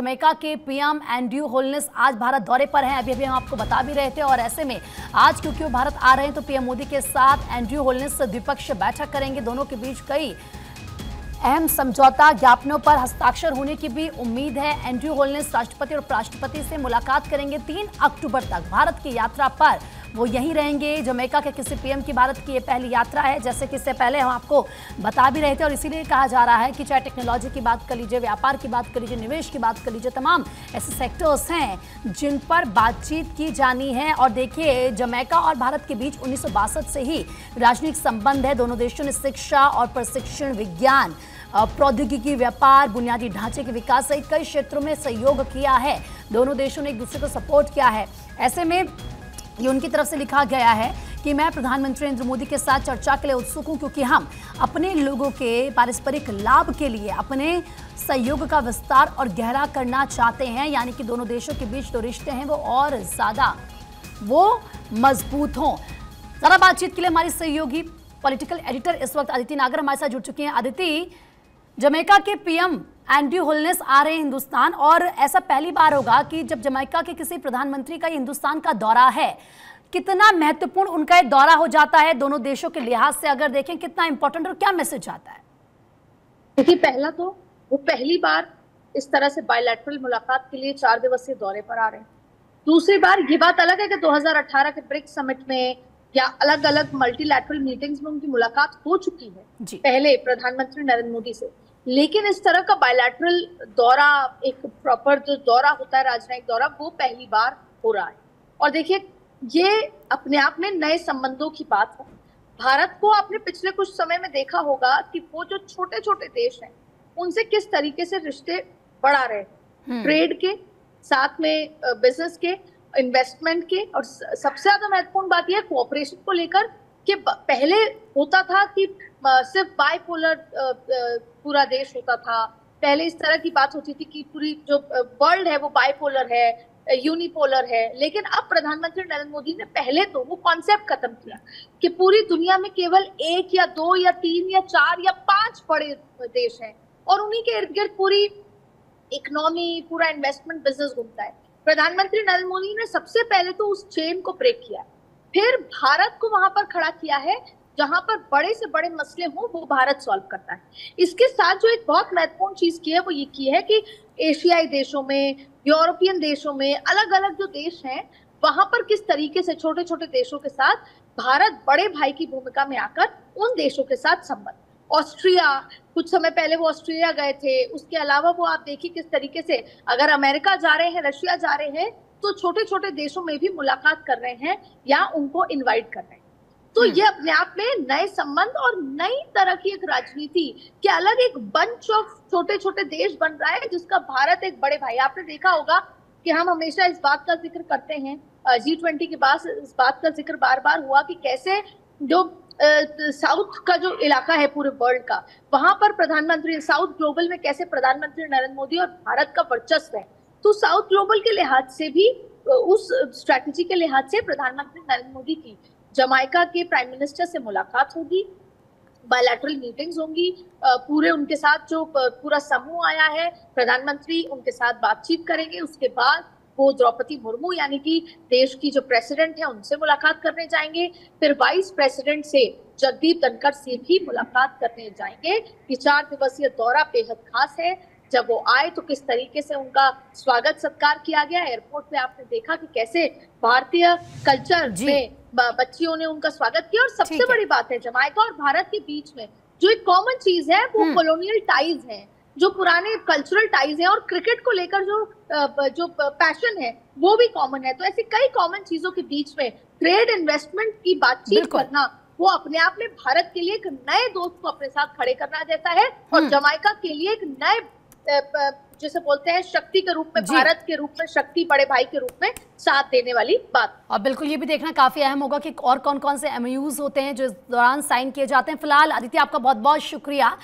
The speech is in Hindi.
जमैका के पीएम एंड्रयू होलनेस आज भारत दौरे पर हैं। अभी हम आपको बता भी रहे थे। और ऐसे में आज क्योंकि वो भारत आ रहे हैं तो पीएम मोदी के साथ एंड्रयू होलनेस द्विपक्षीय बैठक करेंगे। दोनों के बीच कई अहम समझौता ज्ञापनों पर हस्ताक्षर होने की भी उम्मीद है। एंड्रयू होलनेस राष्ट्रपति और उपराष्ट्रपति से मुलाकात करेंगे। 3 अक्टूबर तक भारत की यात्रा पर वो यहीं रहेंगे। जमैका के किसी पीएम की भारत की ये पहली यात्रा है, जैसे कि इससे पहले हम आपको बता भी रहे थे। और इसीलिए कहा जा रहा है कि चाहे टेक्नोलॉजी की बात कर लीजिए, व्यापार की बात कर लीजिए, निवेश की बात कर लीजिए, तमाम ऐसे सेक्टर्स हैं जिन पर बातचीत की जानी है। और देखिए, जमैका और भारत के बीच 1962 से ही राजनयिक संबंध है। दोनों देशों ने शिक्षा और प्रशिक्षण, विज्ञान, प्रौद्योगिकी, व्यापार, बुनियादी ढांचे के विकास सहित कई क्षेत्रों में सहयोग किया है। दोनों देशों ने एक दूसरे को सपोर्ट किया है। ऐसे में ये उनकी तरफ से लिखा गया है कि मैं प्रधानमंत्री नरेंद्र मोदी के साथ चर्चा के लिए उत्सुक हूं, क्योंकि हम अपने लोगों के पारस्परिक लाभ के लिए अपने सहयोग का विस्तार और गहरा करना चाहते हैं। यानी कि दोनों देशों के बीच जो रिश्ते हैं वो और ज्यादा मजबूत हों। ज़रा बातचीत के लिए हमारी सहयोगी पॉलिटिकल एडिटर इस वक्त अदिति नागर हमारे साथ जुड़ चुकी हैं। अदिति, जमैका के पीएम एंड्रयू होलनेस आ रहे हैं हिंदुस्तान, और ऐसा पहली बार होगा कि जब जमैका के किसी प्रधानमंत्री का हिंदुस्तान का दौरा है। कितना महत्वपूर्ण उनका ये दौरा हो जाता है दोनों देशों के लिहाज से, अगर देखें कितना इंपॉर्टेंट और क्या मैसेज आता है? देखिए, पहला तो वो पहली बार इस तरह से बायलैटरल मुलाकात के लिए 4 दिवसीय दौरे पर आ रहे हैं। दूसरी बार ये बात अलग है कि 2018 के ब्रिक्स समिट में या अलग अलग मल्टीलैटरल मीटिंग्स में उनकी मुलाकात हो चुकी है पहले प्रधानमंत्री नरेंद्र मोदी से। लेकिन इस तरह का बायलैटरल दौरा, एक प्रॉपर जो दौरा होता है राजनयिक दौरा, वो पहली बार हो रहा है। और देखिए, ये अपने आप में नए संबंधों की बात है। भारत को आपने पिछले कुछ समय में देखा होगा कि वो जो छोटे छोटे देश हैं उनसे किस तरीके से रिश्ते बढ़ा रहे हैं, ट्रेड के साथ में, बिजनेस के, इन्वेस्टमेंट के। और सबसे ज्यादा महत्वपूर्ण बात यह कोऑपरेशन को लेकर कि पहले होता था कि सिर्फ बाइपोलर पूरा देश होता था। पहले इस तरह की बात होती थी कि पूरी जो वर्ल्ड है वो बाइपोलर है, यूनिपोलर है। लेकिन अब प्रधानमंत्री नरेंद्र मोदी ने पहले तो वो कॉन्सेप्ट खत्म किया कि पूरी दुनिया में केवल 1 या 2 या 3 या 4 या 5 बड़े देश हैं और उन्हीं के इर्द गिर्द पूरी इकोनॉमी, पूरा इन्वेस्टमेंट, बिजनेस घूमता है। प्रधानमंत्री नरेंद्र मोदी ने सबसे पहले तो उस चेन को ब्रेक किया, फिर भारत को वहां पर खड़ा किया है जहां पर बड़े से बड़े मसले हों वो भारत सॉल्व करता है। इसके साथ जो एक बहुत महत्वपूर्ण चीज की है वो ये की है कि एशियाई देशों में, यूरोपियन देशों में, अलग अलग जो देश हैं वहां पर किस तरीके से छोटे छोटे देशों के साथ भारत बड़े भाई की भूमिका में आकर उन देशों के साथ संबंध। ऑस्ट्रिया, कुछ समय पहले वो ऑस्ट्रेलिया गए थे। उसके अलावा वो आप देखिए किस तरीके से अगर अमेरिका जा रहे हैं, रशिया जा रहे हैं, तो छोटे छोटे देशों में भी मुलाकात कर रहे हैं या उनको इनवाइट कर रहे हैं। तो ये अपने आप में नए संबंध और नई तरह की एक राजनीति के अलग एक बंच ऑफ छोटे छोटे देश बन रहा है जिसका भारत एक बड़े भाई। आपने देखा होगा कि हम हमेशा इस बात का जिक्र करते हैं, G20 के बाद इस बात का जिक्र बार बार हुआ कि कैसे जो साउथ का जो इलाका है पूरे वर्ल्ड का, वहां पर प्रधानमंत्री, साउथ ग्लोबल में कैसे प्रधानमंत्री नरेंद्र मोदी और भारत का वर्चस्व है। तो साउथ ग्लोबल के लिहाज से भी, उस स्ट्रैटेजी के लिहाज से प्रधानमंत्री नरेंद्र मोदी की जमैका के प्राइम मिनिस्टर से मुलाकात होगी, बायलैटरल मीटिंग्स होंगी। पूरे उनके साथ जो पूरा समूह आया है, प्रधानमंत्री उनके साथ बातचीत करेंगे। उसके बाद वो द्रौपदी मुर्मू यानी कि देश की जो प्रेसिडेंट है उनसे मुलाकात करने जाएंगे। फिर वाइस प्रेसिडेंट से जगदीप धनखड़ से भी मुलाकात करने जाएंगे। ये 4 दिवसीय दौरा बेहद खास है। जब वो आए तो किस तरीके से उनका स्वागत सत्कार किया गया एयरपोर्ट पे, आपने देखा कि कैसे भारतीय कल्चर में बच्चियों ने उनका स्वागत किया। और सबसे बड़ी बात है, जमैका और भारत के बीच में जो एक कॉमन चीज है वो कॉलोनियल टाइज है, जो पुराने कल्चरल टाइज है, और क्रिकेट को लेकर जो पैशन है वो भी कॉमन है। तो ऐसी कई कॉमन चीजों के बीच में ट्रेड, इन्वेस्टमेंट की बातचीत करना वो अपने आप में भारत के लिए एक नए दोस्त को अपने साथ खड़े करना जैसा है, और जमैका के लिए एक नए, जिसे बोलते हैं शक्ति के रूप में, भारत के रूप में शक्ति, बड़े भाई के रूप में साथ देने वाली बात। और बिल्कुल ये भी देखना काफी अहम होगा कि और कौन कौन से MOUs होते हैं जो इस दौरान साइन किए जाते हैं। फिलहाल आदित्य, आपका बहुत बहुत शुक्रिया।